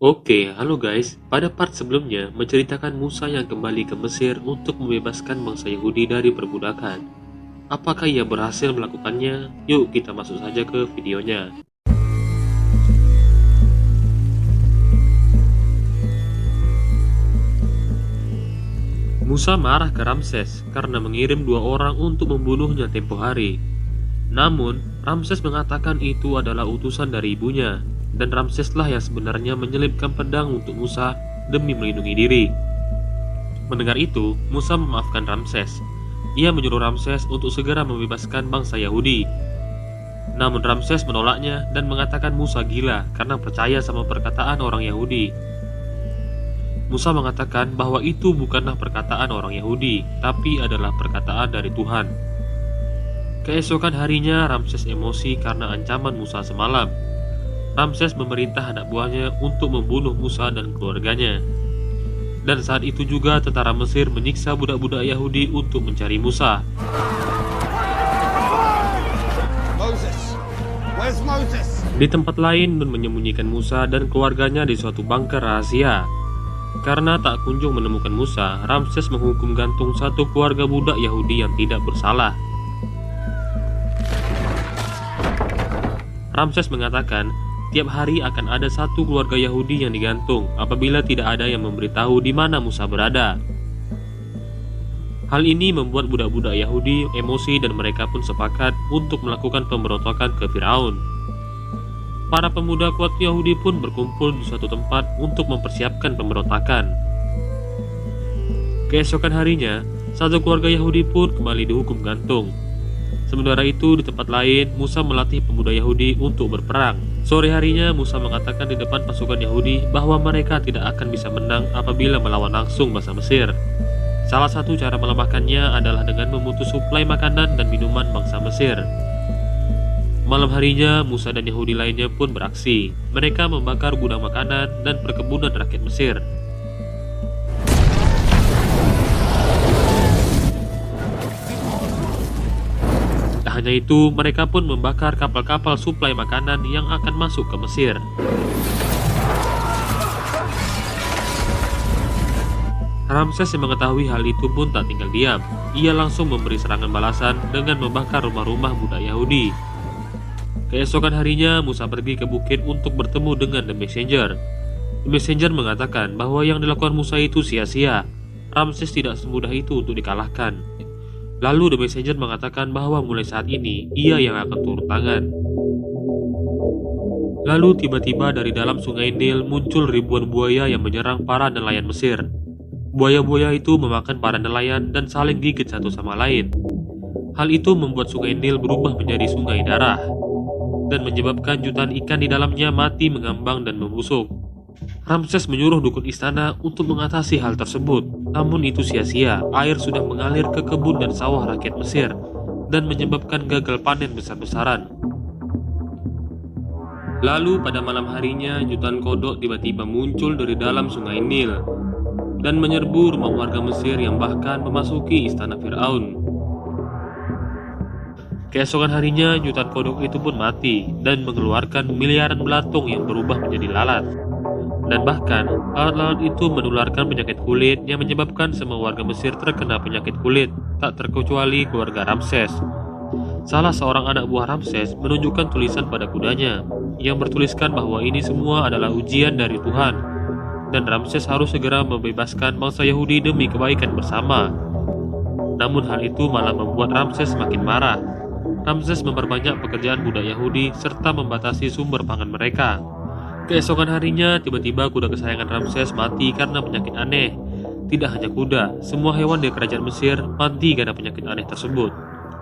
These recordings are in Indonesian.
Oke, halo guys. Pada part sebelumnya menceritakan Musa yang kembali ke Mesir untuk membebaskan bangsa Yahudi dari perbudakan. Apakah ia berhasil melakukannya? Yuk kita masuk saja ke videonya. Musa marah ke Ramses karena mengirim dua orang untuk membunuhnya tempo hari. Namun, Ramses mengatakan itu adalah utusan dari ibunya, dan Ramseslah yang sebenarnya menyelipkan pedang untuk Musa demi melindungi diri. Mendengar itu, Musa memaafkan Ramses. Ia menyuruh Ramses untuk segera membebaskan bangsa Yahudi. Namun Ramses menolaknya dan mengatakan Musa gila karena percaya sama perkataan orang Yahudi. Musa mengatakan bahwa itu bukanlah perkataan orang Yahudi, tapi adalah perkataan dari Tuhan. Keesokan harinya, Ramses emosi karena ancaman Musa semalam. Ramses memerintah anak buahnya untuk membunuh Musa dan keluarganya. Dan saat itu juga tentara Mesir menyiksa budak-budak Yahudi untuk mencari Musa. Di tempat lain, Nun menyembunyikan Musa dan keluarganya di suatu bunker rahasia. Karena tak kunjung menemukan Musa, Ramses menghukum gantung satu keluarga budak Yahudi yang tidak bersalah. Ramses mengatakan, tiap hari akan ada satu keluarga Yahudi yang digantung apabila tidak ada yang memberitahu di mana Musa berada. Hal ini membuat budak-budak Yahudi emosi dan mereka pun sepakat untuk melakukan pemberontakan ke Firaun. Para pemuda kuat Yahudi pun berkumpul di suatu tempat untuk mempersiapkan pemberontakan. Keesokan harinya, satu keluarga Yahudi pun kembali dihukum gantung. Sementara itu, di tempat lain, Musa melatih pemuda Yahudi untuk berperang. Sore harinya, Musa mengatakan di depan pasukan Yahudi bahwa mereka tidak akan bisa menang apabila melawan langsung bangsa Mesir. Salah satu cara melemahkannya adalah dengan memutus suplai makanan dan minuman bangsa Mesir. Malam harinya, Musa dan Yahudi lainnya pun beraksi. Mereka membakar gudang makanan dan perkebunan rakyat Mesir. Tak hanya itu, mereka pun membakar kapal-kapal suplai makanan yang akan masuk ke Mesir. Ramses yang mengetahui hal itu pun tak tinggal diam. Ia langsung memberi serangan balasan dengan membakar rumah-rumah budak Yahudi. Keesokan harinya, Musa pergi ke bukit untuk bertemu dengan The Messenger. The Messenger mengatakan bahwa yang dilakukan Musa itu sia-sia. Ramses tidak semudah itu untuk dikalahkan. Lalu The Messenger mengatakan bahwa mulai saat ini, ia yang akan turun tangan. Lalu tiba-tiba dari dalam sungai Nil muncul ribuan buaya yang menyerang para nelayan Mesir. Buaya-buaya itu memakan para nelayan dan saling gigit satu sama lain. Hal itu membuat sungai Nil berubah menjadi sungai darah dan menyebabkan jutaan ikan di dalamnya mati mengambang dan membusuk. Ramses menyuruh dukun istana untuk mengatasi hal tersebut, namun itu sia-sia. Air sudah mengalir ke kebun dan sawah rakyat Mesir dan menyebabkan gagal panen besar-besaran. Lalu pada malam harinya, jutaan kodok tiba-tiba muncul dari dalam sungai Nil dan menyerbu rumah warga Mesir yang bahkan memasuki istana Firaun. Keesokan harinya, jutaan kodok itu pun mati dan mengeluarkan miliaran belatung yang berubah menjadi lalat. Dan bahkan, lalat-lalat itu menularkan penyakit kulit yang menyebabkan semua warga Mesir terkena penyakit kulit, tak terkecuali keluarga Ramses. Salah seorang anak buah Ramses menunjukkan tulisan pada kudanya, yang bertuliskan bahwa ini semua adalah ujian dari Tuhan, dan Ramses harus segera membebaskan bangsa Yahudi demi kebaikan bersama. Namun hal itu malah membuat Ramses makin marah. Ramses memperbanyak pekerjaan budak Yahudi serta membatasi sumber pangan mereka. Keesokan harinya, tiba-tiba kuda kesayangan Ramses mati karena penyakit aneh. Tidak hanya kuda, semua hewan di kerajaan Mesir mati karena penyakit aneh tersebut.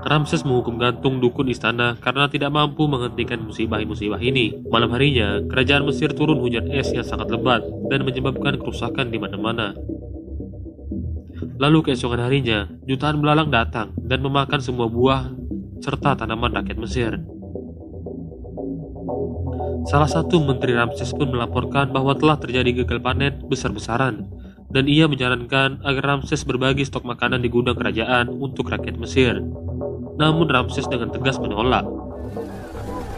Ramses menghukum gantung dukun istana karena tidak mampu menghentikan musibah-musibah ini. Malam harinya, kerajaan Mesir turun hujan es yang sangat lebat dan menyebabkan kerusakan di mana-mana. Lalu keesokan harinya, jutaan belalang datang dan memakan semua buah serta tanaman rakyat Mesir. Salah satu menteri Ramses pun melaporkan bahwa telah terjadi gagal panen besar-besaran, dan ia menyarankan agar Ramses berbagi stok makanan di gudang kerajaan untuk rakyat Mesir. Namun Ramses dengan tegas menolak.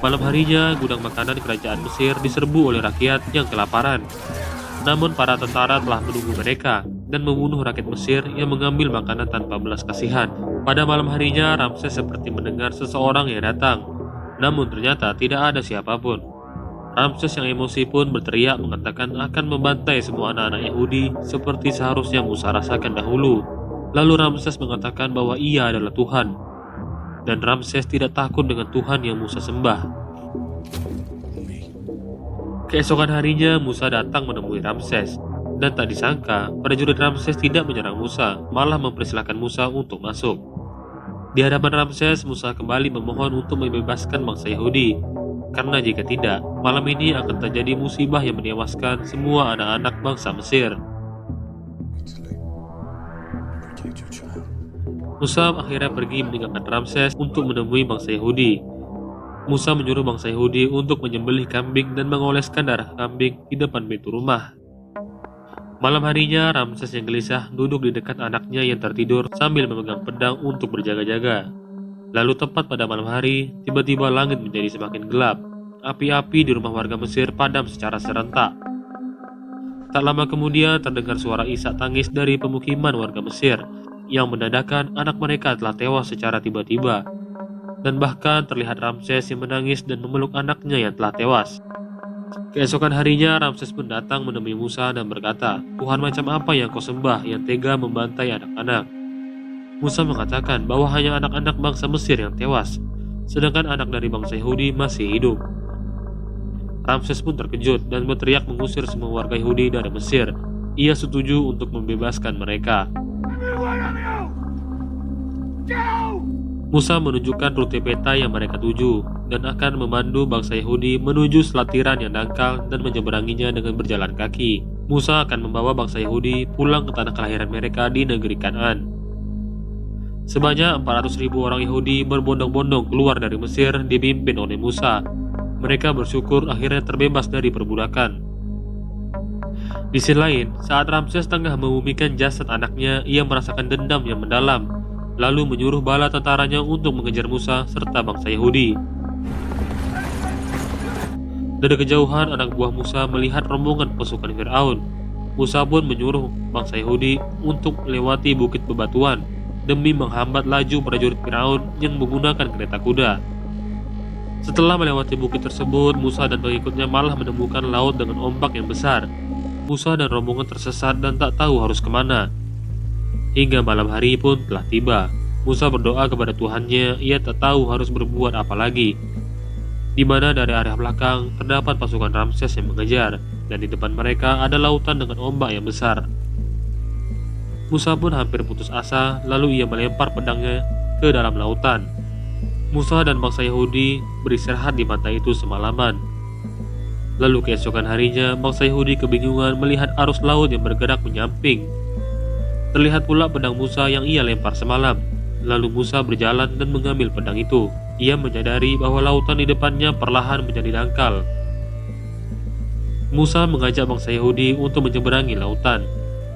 Malam harinya, gudang makanan kerajaan Mesir diserbu oleh rakyat yang kelaparan. Namun para tentara telah menunggu mereka dan membunuh rakyat Mesir yang mengambil makanan tanpa belas kasihan. Pada malam harinya, Ramses seperti mendengar seseorang yang datang. Namun ternyata tidak ada siapapun. Ramses yang emosi pun berteriak mengatakan akan membantai semua anak-anak Yahudi seperti seharusnya Musa rasakan dahulu. Lalu Ramses mengatakan bahwa ia adalah Tuhan. Dan Ramses tidak takut dengan Tuhan yang Musa sembah. Keesokan harinya Musa datang menemui Ramses. Dan tak disangka, prajurit Ramses tidak menyerang Musa, malah mempersilahkan Musa untuk masuk. Di hadapan Ramses, Musa kembali memohon untuk membebaskan bangsa Yahudi. Karena jika tidak, malam ini akan terjadi musibah yang menewaskan semua anak-anak bangsa Mesir. Musa akhirnya pergi meninggalkan Ramses untuk menemui bangsa Yahudi. Musa menyuruh bangsa Yahudi untuk menyembelih kambing dan mengoleskan darah kambing di depan pintu rumah. Malam harinya, Ramses yang gelisah duduk di dekat anaknya yang tertidur sambil memegang pedang untuk berjaga-jaga. Lalu tepat pada malam hari, tiba-tiba langit menjadi semakin gelap. Api-api di rumah warga Mesir padam secara serentak. Tak lama kemudian terdengar suara isak tangis dari pemukiman warga Mesir, yang menandakan anak mereka telah tewas secara tiba-tiba. Dan bahkan terlihat Ramses yang menangis dan memeluk anaknya yang telah tewas. Keesokan harinya Ramses pun datang menemui Musa dan berkata, "Tuhan macam apa yang kau sembah yang tega membantai anak-anak?" Musa mengatakan bahwa hanya anak-anak bangsa Mesir yang tewas, sedangkan anak dari bangsa Yahudi masih hidup. Ramses pun terkejut dan berteriak mengusir semua warga Yahudi dari Mesir. Ia setuju untuk membebaskan mereka. Musa menunjukkan rute peta yang mereka tuju dan akan memandu bangsa Yahudi menuju selatiran yang dangkal dan menyeberanginya dengan berjalan kaki. Musa akan membawa bangsa Yahudi pulang ke tanah kelahiran mereka di negeri Kanaan. Sebanyak 400.000 orang Yahudi berbondong-bondong keluar dari Mesir dipimpin oleh Musa. Mereka bersyukur akhirnya terbebas dari perbudakan. Di sisi lain, saat Ramses tengah memumikan jasad anaknya, ia merasakan dendam yang mendalam, lalu menyuruh bala tentaranya untuk mengejar Musa serta bangsa Yahudi. Dari kejauhan, anak buah Musa melihat rombongan pasukan Firaun. Musa pun menyuruh bangsa Yahudi untuk melewati bukit bebatuan demi menghambat laju prajurit Firaun yang menggunakan kereta kuda. Setelah melewati bukit tersebut, Musa dan pengikutnya malah menemukan laut dengan ombak yang besar. Musa dan rombongan tersesat dan tak tahu harus kemana. Hingga malam hari pun telah tiba. Musa berdoa kepada Tuhannya, ia tak tahu harus berbuat apa lagi. Di mana dari arah belakang terdapat pasukan Ramses yang mengejar, dan di depan mereka ada lautan dengan ombak yang besar. Musa pun hampir putus asa, lalu ia melempar pedangnya ke dalam lautan. Musa dan bangsa Yahudi beristirahat di pantai itu semalaman. Lalu keesokan harinya, bangsa Yahudi kebingungan melihat arus laut yang bergerak menyamping. Terlihat pula pedang Musa yang ia lempar semalam. Lalu Musa berjalan dan mengambil pedang itu. Ia menyadari bahwa lautan di depannya perlahan menjadi dangkal. Musa mengajak bangsa Yahudi untuk menyeberangi lautan.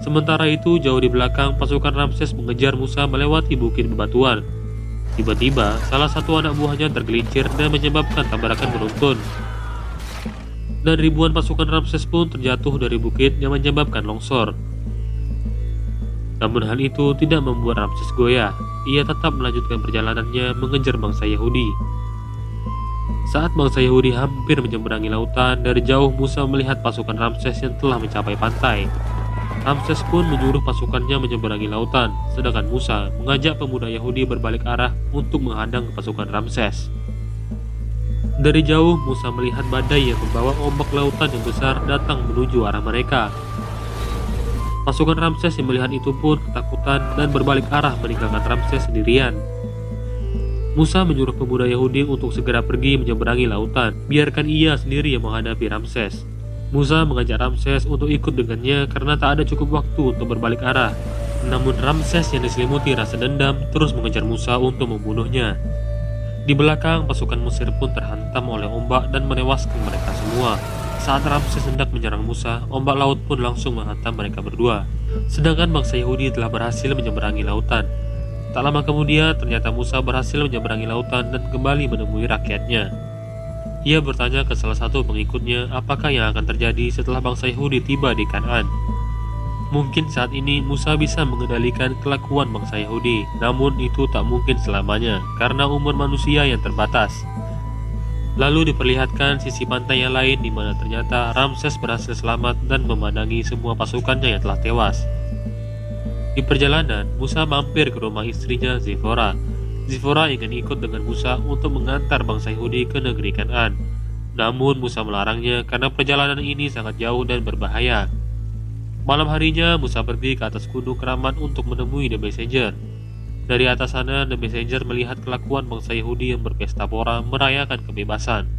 Sementara itu, jauh di belakang, pasukan Ramses mengejar Musa melewati bukit bebatuan. Tiba-tiba, salah satu anak buahnya tergelincir dan menyebabkan tabrakan beruntun. Dan ribuan pasukan Ramses pun terjatuh dari bukit yang menyebabkan longsor. Namun hal itu tidak membuat Ramses goyah. Ia tetap melanjutkan perjalanannya mengejar bangsa Yahudi. Saat bangsa Yahudi hampir menyeberangi lautan, dari jauh Musa melihat pasukan Ramses yang telah mencapai pantai. Ramses pun menyuruh pasukannya menyeberangi lautan, sedangkan Musa mengajak pemuda Yahudi berbalik arah untuk menghadang pasukan Ramses. Dari jauh, Musa melihat badai yang membawa ombak lautan yang besar datang menuju arah mereka. Pasukan Ramses yang melihat itu pun ketakutan dan berbalik arah meninggalkan Ramses sendirian. Musa menyuruh pemuda Yahudi untuk segera pergi menyeberangi lautan, biarkan ia sendiri yang menghadapi Ramses. Musa mengajak Ramses untuk ikut dengannya karena tak ada cukup waktu untuk berbalik arah. Namun Ramses yang diselimuti rasa dendam terus mengejar Musa untuk membunuhnya. Di belakang, pasukan Mesir pun terhantam oleh ombak dan menewaskan mereka semua. Saat Ramses hendak menyerang Musa, ombak laut pun langsung menghantam mereka berdua. Sedangkan bangsa Yahudi telah berhasil menyeberangi lautan. Tak lama kemudian, ternyata Musa berhasil menyeberangi lautan dan kembali menemui rakyatnya. Ia bertanya ke salah satu pengikutnya apakah yang akan terjadi setelah bangsa Yahudi tiba di Kanaan. Mungkin saat ini Musa bisa mengendalikan kelakuan bangsa Yahudi, namun itu tak mungkin selamanya karena umur manusia yang terbatas. Lalu diperlihatkan sisi pantai yang lain di mana ternyata Ramses berhasil selamat dan memandangi semua pasukannya yang telah tewas. Di perjalanan, Musa mampir ke rumah istrinya Zipora. Zipora ingin ikut dengan Musa untuk mengantar bangsa Yahudi ke negeri Kanaan. Namun Musa melarangnya karena perjalanan ini sangat jauh dan berbahaya. Malam harinya, Musa pergi ke atas gunung Keramat untuk menemui The Messenger. Dari atas sana, The Messenger melihat kelakuan bangsa Yahudi yang berpesta pora merayakan kebebasan.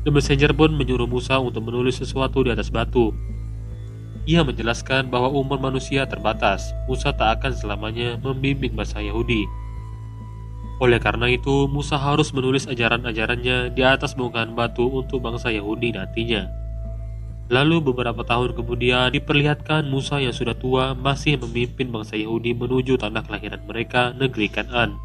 The Messenger pun menyuruh Musa untuk menulis sesuatu di atas batu. Ia menjelaskan bahwa umur manusia terbatas, Musa tak akan selamanya membimbing bangsa Yahudi. Oleh karena itu, Musa harus menulis ajaran-ajarannya di atas bongkahan batu untuk bangsa Yahudi nantinya. Lalu beberapa tahun kemudian diperlihatkan Musa yang sudah tua masih memimpin bangsa Yahudi menuju tanah kelahiran mereka, negeri Kanaan.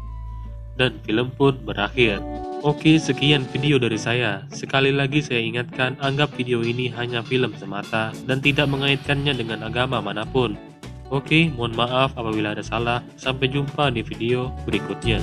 Dan film pun berakhir. Oke, sekian video dari saya. Sekali lagi saya ingatkan, anggap video ini hanya film semata dan tidak mengaitkannya dengan agama manapun. Oke, mohon maaf apabila ada salah. Sampai jumpa di video berikutnya.